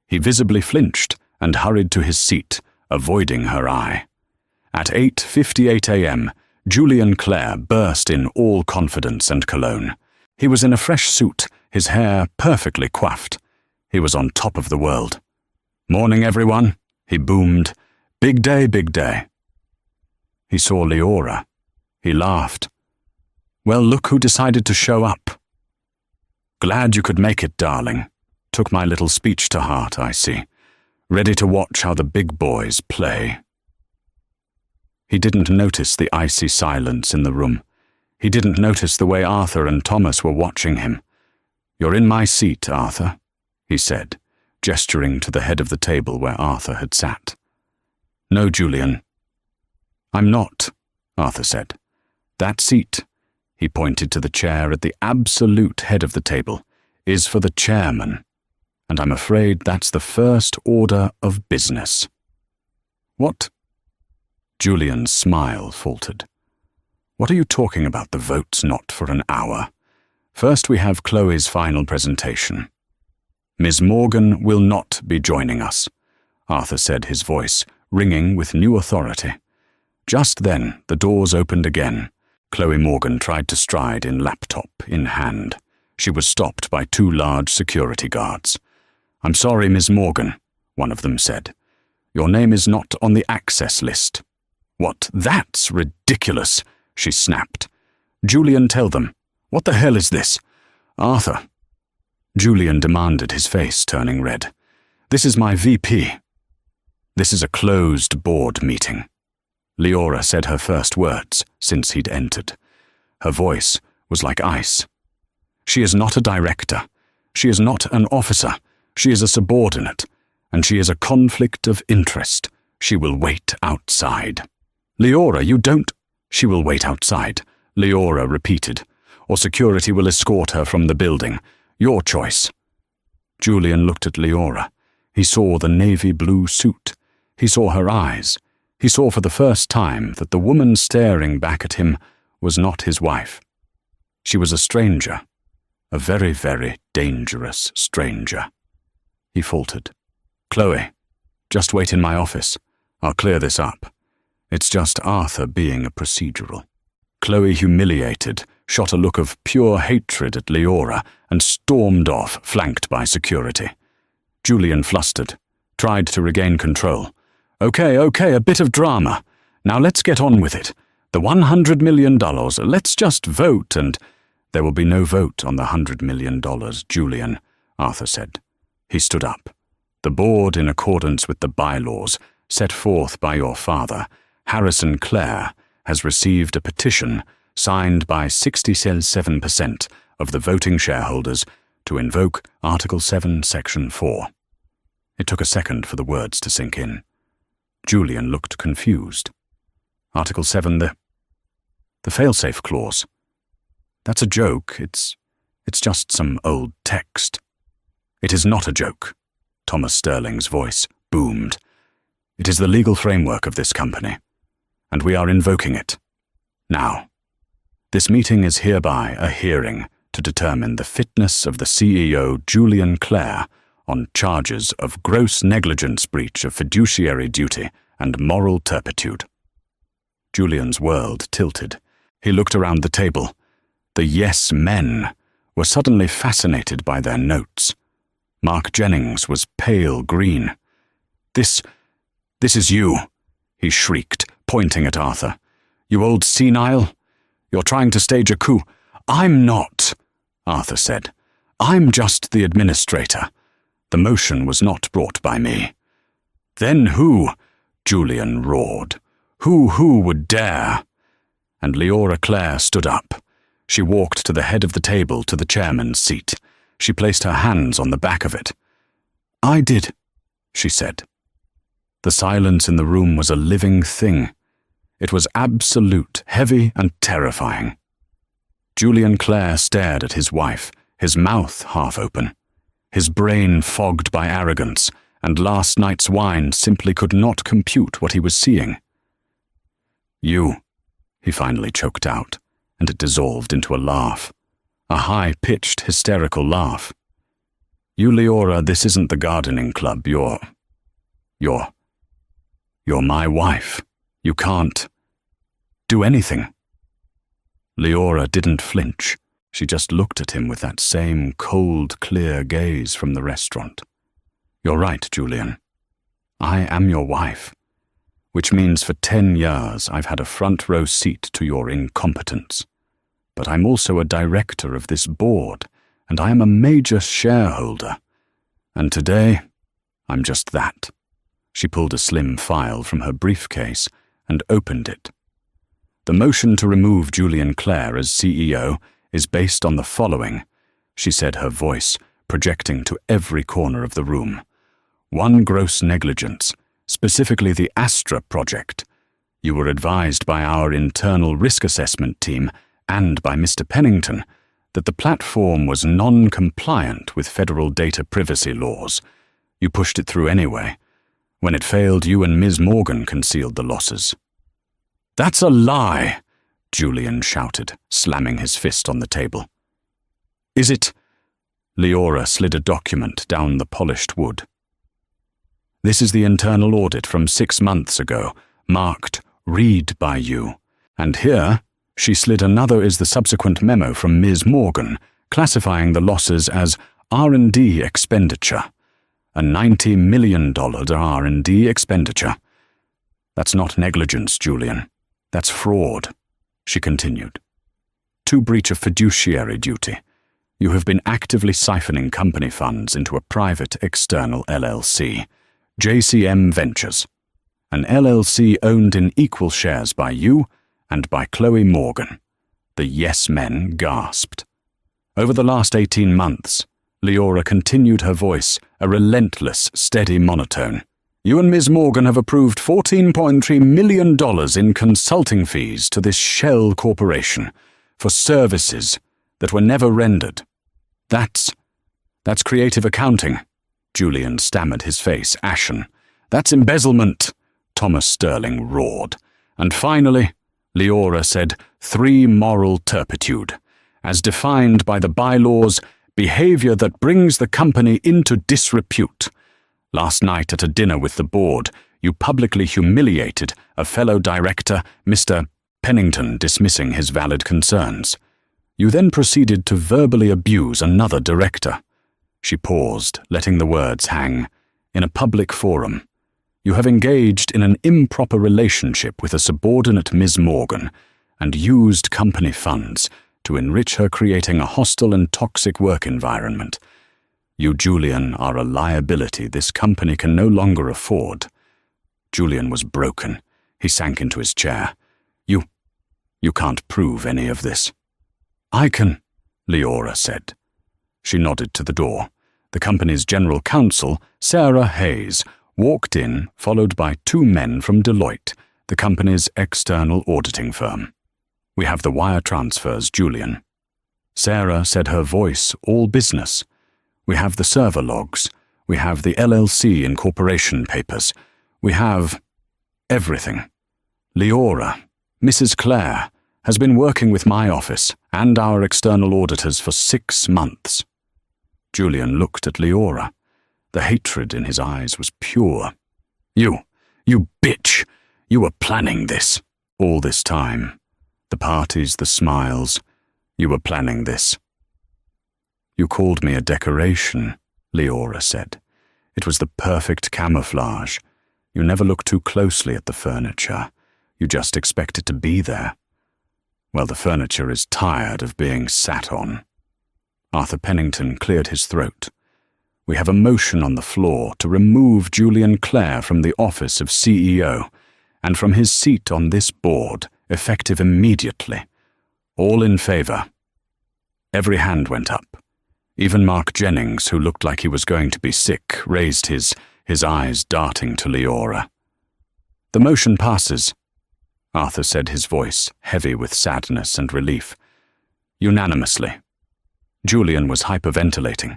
He visibly flinched and hurried to his seat, avoiding her eye. At 8:58 a.m., Julian Clare burst in all confidence and cologne. He was in a fresh suit, his hair perfectly coiffed. He was on top of the world. "Morning, everyone," he boomed. "Big day, big day." He saw Leora. He laughed. "Well, look who decided to show up." "Glad you could make it, darling. Took my little speech to heart, I see. Ready to watch how the big boys play." He didn't notice the icy silence in the room. He didn't notice the way Arthur and Thomas were watching him. "You're in my seat, Arthur," he said, gesturing to the head of the table where Arthur had sat. "No, Julian." "I'm not," Arthur said. "That seat," he pointed to the chair at the absolute head of the table, "is for the chairman, and I'm afraid that's the first order of business." "What?" Julian's smile faltered. "What are you talking about? The vote's not for an hour. First we have Chloe's final presentation. Ms. Morgan will not be joining us," Arthur said, his voice ringing with new authority. Just then, the doors opened again. Chloe Morgan tried to stride in, laptop in hand. She was stopped by 2 large security guards. "I'm sorry, Ms. Morgan," one of them said. "Your name is not on the access list." "What? That's ridiculous," she snapped. "Julian, tell them. What the hell is this?" "Arthur," Julian demanded, his face turning red. "This is my VP. This is a closed board meeting." Leora said her first words since he'd entered. Her voice was like ice. "She is not a director. She is not an officer. She is a subordinate. And she is a conflict of interest. She will wait outside." "Leora, you don't—" "She will wait outside," Leora repeated, "or security will escort her from the building. Your choice." Julian looked at Leora. He saw the navy blue suit. He saw her eyes. He saw for the first time that the woman staring back at him was not his wife. She was a stranger, a very, very dangerous stranger. He faltered. "Chloe, just wait in my office. I'll clear this up. It's just Arthur being a procedural." Chloe, humiliated, shot a look of pure hatred at Leora and stormed off, flanked by security. Julian, flustered, tried to regain control. Okay, a bit of drama. Now let's get on with it. The $100 million, let's just vote and—" "There will be no vote on the $100 million, Julian," Arthur said. He stood up. "The board, in accordance with the bylaws set forth by your father, Harrison Clare, has received a petition signed by 67% of the voting shareholders to invoke Article 7, Section 4. It took a second for the words to sink in. Julian looked confused. "Article 7, the fail-safe clause. That's a joke. It's just some old text." "It is not a joke," Thomas Sterling's voice boomed. "It is the legal framework of this company, and we are invoking it. Now, this meeting is hereby a hearing to determine the fitness of the CEO, Julian Clare, on charges of gross negligence, breach of fiduciary duty, and moral turpitude." Julian's world tilted. He looked around the table. The yes men were suddenly fascinated by their notes. Mark Jennings was pale green. This is you," he shrieked, pointing at Arthur. "You old senile. You're trying to stage a coup." "I'm not," Arthur said. "I'm just the administrator. The motion was not brought by me." "Then who?" Julian roared. Who would dare?" And Leora Clare stood up. She walked to the head of the table, to the chairman's seat. She placed her hands on the back of it. "I did," she said. The silence in the room was a living thing. It was absolute, heavy, and terrifying. Julian Clare stared at his wife, his mouth half open. His brain fogged by arrogance, and last night's wine simply could not compute what he was seeing. "You," he finally choked out, and it dissolved into a laugh. A high-pitched, hysterical laugh. "You, Leora, this isn't the gardening club. You're my wife. You can't do anything." Leora didn't flinch. She just looked at him with that same cold, clear gaze from the restaurant. "You're right, Julian. I am your wife, which means for 10 years I've had a front-row seat to your incompetence. But I'm also a director of this board, and I am a major shareholder. And today, I'm just that." She pulled a slim file from her briefcase and opened it. The motion to remove Julian Clare as CEO is based on the following, she said, her voice projecting to every corner of the room. 1 gross negligence, specifically the Astra project. You were advised by our internal risk assessment team and by Mr. Pennington that the platform was non-compliant with federal data privacy laws. You pushed it through anyway. When it failed, you and Ms. Morgan concealed the losses. That's a lie, Julian shouted, slamming his fist on the table. Is it? Leora slid a document down the polished wood. This is the internal audit from 6 months ago, marked read by you. And here, she slid another is the subsequent memo from Ms. Morgan, classifying the losses as R&D expenditure. A $90 million R&D expenditure. That's not negligence, Julian. That's fraud, she continued. 2 breach of fiduciary duty. You have been actively siphoning company funds into a private external LLC, JCM Ventures, an LLC owned in equal shares by you and by Chloe Morgan. The yes men gasped. Over the last 18 months, Leora continued, her voice a relentless, steady monotone. You and Ms. Morgan have approved $14.3 million in consulting fees to this shell corporation for services that were never rendered. That's creative accounting, Julian stammered, his face ashen. That's embezzlement, Thomas Sterling roared. And finally, Leora said, 3 moral turpitude, as defined by the bylaws, behavior that brings the company into disrepute. Last night at a dinner with the board, you publicly humiliated a fellow director, Mr. Pennington, dismissing his valid concerns. You then proceeded to verbally abuse another director. She paused, letting the words hang. In a public forum. You have engaged in an improper relationship with a subordinate Ms. Morgan and used company funds to enrich her, creating a hostile and toxic work environment. You, Julian, are a liability this company can no longer afford. Julian was broken. He sank into his chair. You can't prove any of this. I can, Leora said. She nodded to the door. The company's general counsel, Sarah Hayes, walked in, followed by 2 men from Deloitte, the company's external auditing firm. We have the wire transfers, Julian. Sarah said, her voice all business. We have the server logs. We have the LLC incorporation papers. We have everything. Leora, Mrs. Clare, has been working with my office and our external auditors for 6 months. Julian looked at Leora. The hatred in his eyes was pure. You bitch! You were planning this. All this time. The parties, the smiles. You were planning this. You called me a decoration, Leora said. It was the perfect camouflage. You never looked too closely at the furniture. You just expect it to be there. Well, the furniture is tired of being sat on. Arthur Pennington cleared his throat. We have a motion on the floor to remove Julian Clare from the office of CEO and from his seat on this board, effective immediately. All in favor. Every hand went up. Even Mark Jennings, who looked like he was going to be sick, raised his eyes darting to Leora. The motion passes, Arthur said, his voice heavy with sadness and relief. Unanimously. Julian was hyperventilating.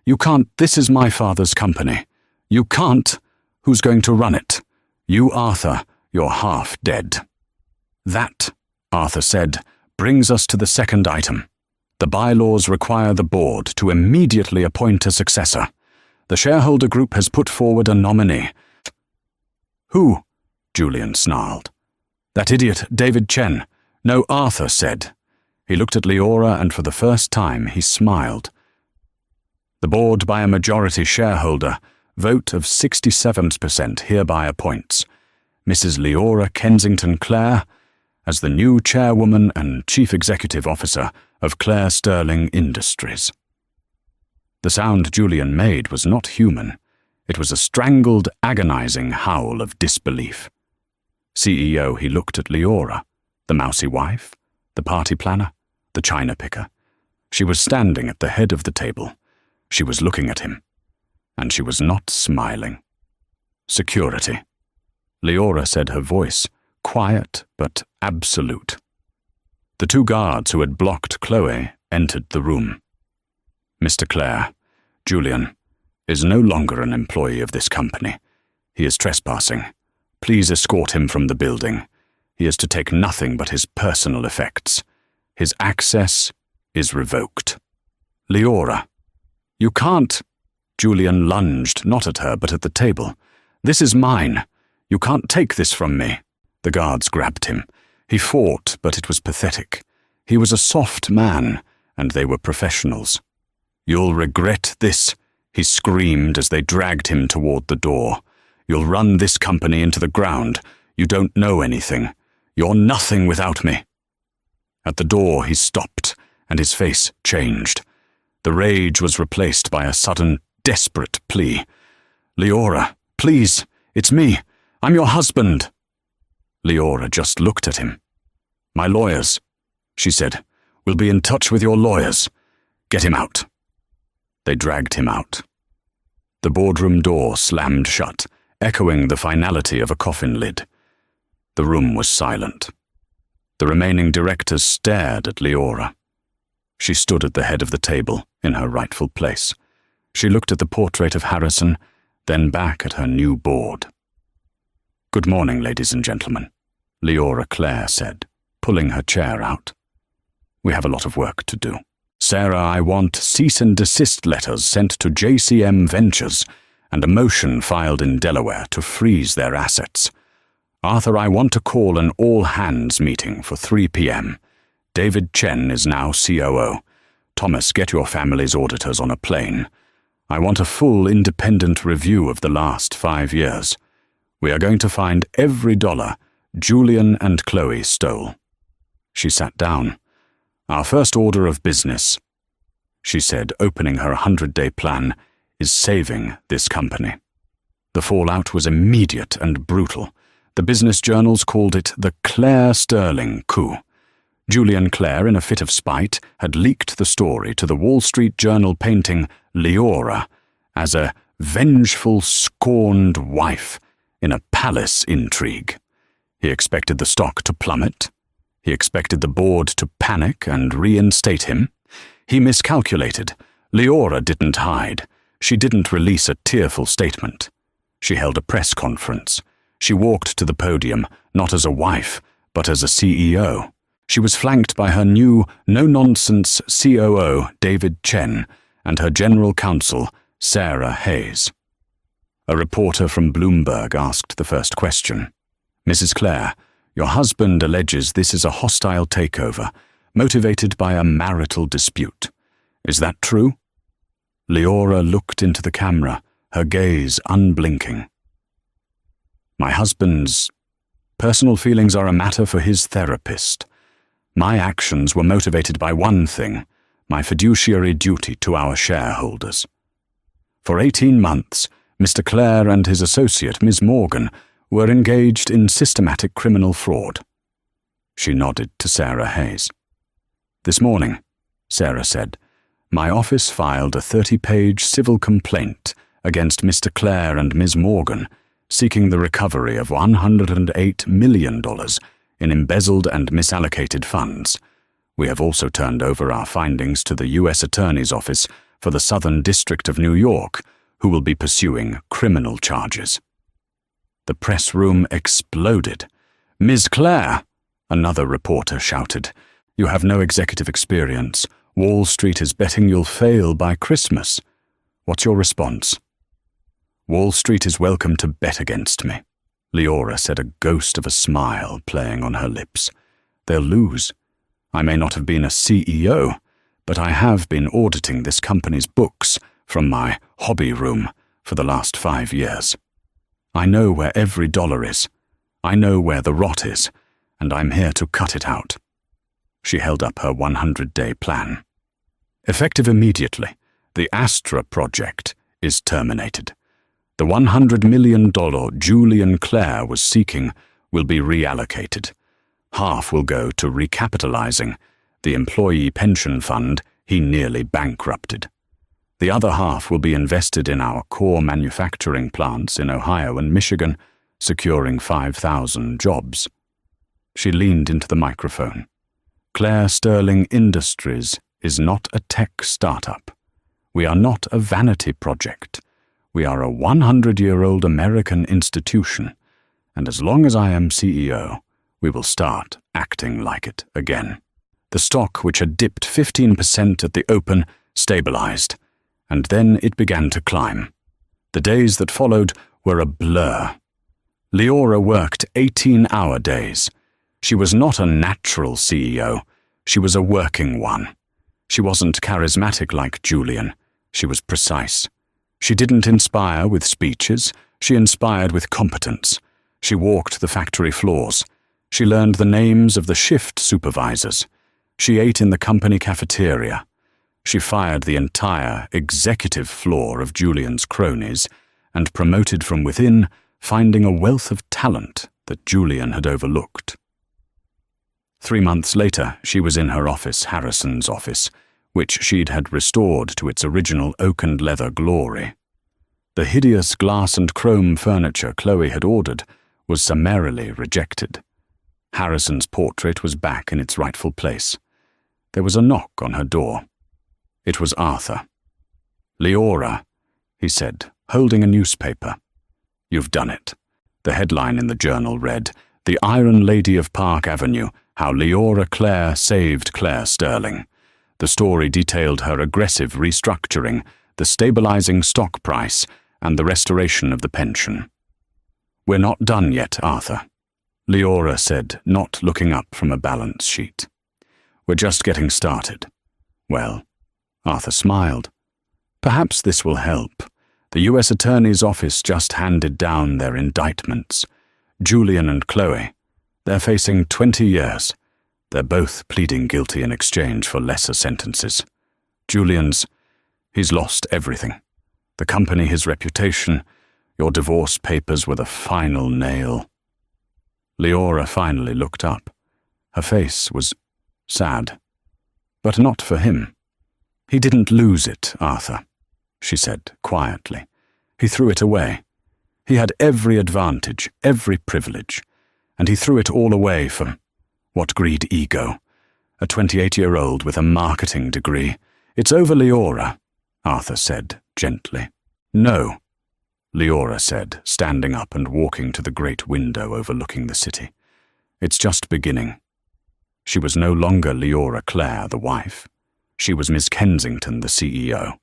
You can't, this is my father's company. You can't. Who's going to run it? You, Arthur, you're half dead. That, Arthur said, brings us to the second item. The bylaws require the board to immediately appoint a successor. The shareholder group has put forward a nominee. Who? Julian snarled. That idiot, David Chen. No, Arthur said. He looked at Leora, and for the first time he smiled. The board, by a majority shareholder, vote of 67% hereby appoints Mrs. Leora Kensington Clare as the new chairwoman and chief executive officer of Clare Sterling Industries. The sound Julian made was not human. It was a strangled, agonizing howl of disbelief. CEO, he looked at Leora, the mousy wife, the party planner, the china picker. She was standing at the head of the table. She was looking at him, and she was not smiling. Security. Leora said, her voice quiet but absolute. The two guards who had blocked Chloe entered the room. Mr. Clare, Julian, is no longer an employee of this company. He is trespassing. Please escort him from the building. He is to take nothing but his personal effects. His access is revoked. Leora, you can't. Julian lunged, not at her, but at the table. This is mine. You can't take this from me. The guards grabbed him. He fought, but it was pathetic. He was a soft man, and they were professionals. You'll regret this, he screamed as they dragged him toward the door. You'll run this company into the ground. You don't know anything. You're nothing without me. At the door he stopped, and his face changed. The rage was replaced by a sudden, desperate plea. Leora, please, it's me. I'm your husband. Leora just looked at him. My lawyers, she said. We'll be in touch with your lawyers. Get him out. They dragged him out. The boardroom door slammed shut, echoing the finality of a coffin lid. The room was silent. The remaining directors stared at Leora. She stood at the head of the table, in her rightful place. She looked at the portrait of Harrison, then back at her new board. Good morning, ladies and gentlemen, Leora Clare said, pulling her chair out. We have a lot of work to do. Sarah, I want cease and desist letters sent to JCM Ventures and a motion filed in Delaware to freeze their assets. Arthur, I want to call an all-hands meeting for 3 p.m. David Chen is now COO. Thomas, get your family's auditors on a plane. I want a full independent review of the last 5 years. We are going to find every dollar Julian and Chloe stole. She sat down. Our first order of business, she said, opening her 100-day plan, is saving this company. The fallout was immediate and brutal. The business journals called it the Clare Sterling coup. Julian Clare, in a fit of spite, had leaked the story to the Wall Street Journal painting Leora as a vengeful, scorned wife in a palace intrigue. He expected the stock to plummet. He expected the board to panic and reinstate him. He miscalculated. Leora didn't hide. She didn't release a tearful statement. She held a press conference. She walked to the podium, not as a wife, but as a CEO. She was flanked by her new, no-nonsense COO, David Chen, and her general counsel, Sarah Hayes. A reporter from Bloomberg asked the first question. Mrs. Clare, your husband alleges this is a hostile takeover, motivated by a marital dispute. Is that true? Leora looked into the camera, her gaze unblinking. My husband's personal feelings are a matter for his therapist. My actions were motivated by one thing, my fiduciary duty to our shareholders. For 18 months, Mr. Clare and his associate, Ms. Morgan, were engaged in systematic criminal fraud. She nodded to Sarah Hayes. This morning, Sarah said, my office filed a 30-page civil complaint against Mr. Clare and Ms. Morgan, seeking the recovery of $108 million in embezzled and misallocated funds. We have also turned over our findings to the U.S. Attorney's Office for the Southern District of New York, who will be pursuing criminal charges. The press room exploded. Ms. Clare, another reporter shouted, you have no executive experience. Wall Street is betting you'll fail by Christmas. What's your response? Wall Street is welcome to bet against me. Leora said, a ghost of a smile playing on her lips. They'll lose. I may not have been a CEO, but I have been auditing this company's books from my hobby room for the last 5 years. I know where every dollar is. I know where the rot is, and I'm here to cut it out. She held up her 100-day plan. Effective immediately, the Astra project is terminated. The $100 million Julian Clare was seeking will be reallocated. Half will go to recapitalizing the employee pension fund he nearly bankrupted. The other half will be invested in our core manufacturing plants in Ohio and Michigan, securing 5,000 jobs. She leaned into the microphone. Claire Sterling Industries is not a tech startup. We are not a vanity project. We are a 100-year-old American institution, and as long as I am CEO, we will start acting like it again. The stock, which had dipped 15% at the open, stabilized, and then it began to climb. The days that followed were a blur. Leora worked 18-hour days. She was not a natural CEO. She was a working one. She wasn't charismatic like Julian. She was precise. She didn't inspire with speeches. She inspired with competence. She walked the factory floors. She learned the names of the shift supervisors. She ate in the company cafeteria. She fired the entire executive floor of Julian's cronies and promoted from within, finding a wealth of talent that Julian had overlooked. 3 months later, she was in her office, Harrison's office, which she'd had restored to its original oak and leather glory. The hideous glass and chrome furniture Chloe had ordered was summarily rejected. Harrison's portrait was back in its rightful place. There was a knock on her door. It was Arthur. "Leora," he said, holding a newspaper. "You've done it." The headline in the journal read, "The Iron Lady of Park Avenue, How Leora Clare Saved Claire Sterling." The story detailed her aggressive restructuring, the stabilizing stock price, and the restoration of the pension. "We're not done yet, Arthur," Leora said, not looking up from a balance sheet. "We're just getting started." "Well," Arthur smiled. "Perhaps this will help. The U.S. Attorney's Office just handed down their indictments. Julian and Chloe, they're facing 20 years. They're both pleading guilty in exchange for lesser sentences. He's lost everything. The company, his reputation, your divorce papers were the final nail." Leora finally looked up. Her face was sad. But not for him. "He didn't lose it, Arthur," she said quietly. "He threw it away. He had every advantage, every privilege, and he threw it all away for, what greed ego? A 28-year-old with a marketing degree. It's over, Leora," Arthur said gently. "No," Leora said, standing up and walking to the great window overlooking the city. "It's just beginning." She was no longer Leora Clare, the wife. She was Miss Kensington, the CEO.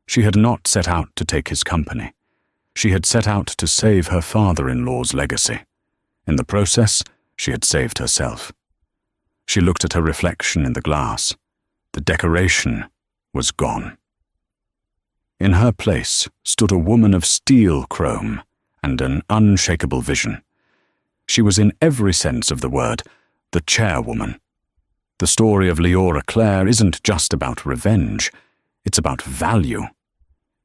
She had not set out to take his company. She had set out to save her father-in-law's legacy. In the process, she had saved herself. She looked at her reflection in the glass. The decoration was gone. In her place stood a woman of steel chrome and an unshakable vision. She was in every sense of the word, the chairwoman. The story of Leora Clare isn't just about revenge, it's about value.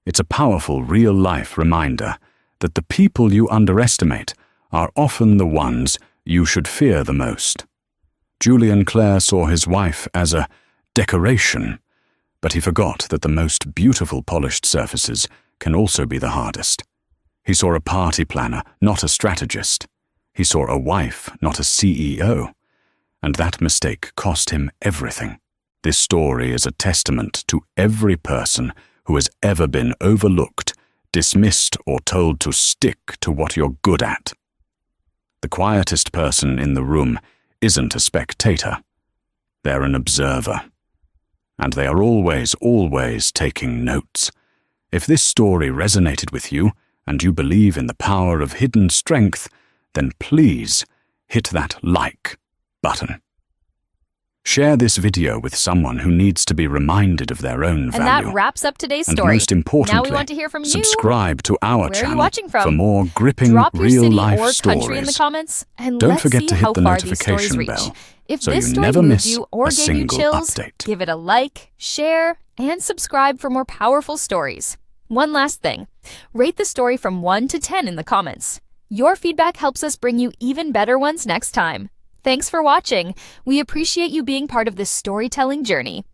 It's a powerful real-life reminder that the people you underestimate are often the ones you should fear the most. Julian Clare saw his wife as a decoration, but he forgot that the most beautiful polished surfaces can also be the hardest. He saw a party planner, not a strategist. He saw a wife, not a CEO. And that mistake cost him everything. This story is a testament to every person who has ever been overlooked, dismissed, or told to stick to what you're good at. The quietest person in the room isn't a spectator. They're an observer. And they are always taking notes. If this story resonated with you, and you believe in the power of hidden strength, then please hit that like button. Share this video with someone who needs to be reminded of their own value. And that wraps up today's story. And most importantly, now we want to hear from you. Subscribe to our Where channel are you watching from? for more gripping Drop your real-life city or stories. country in the comments, and Don't let's forget see to how hit the far these stories notification reach. bell If so this you story never moved miss you or a gave you single chills, update. give it a like, share, and subscribe for more powerful stories. One last thing, rate the story from 1 to 10 in the comments. Your feedback helps us bring you even better ones next time. Thanks for watching. We appreciate you being part of this storytelling journey.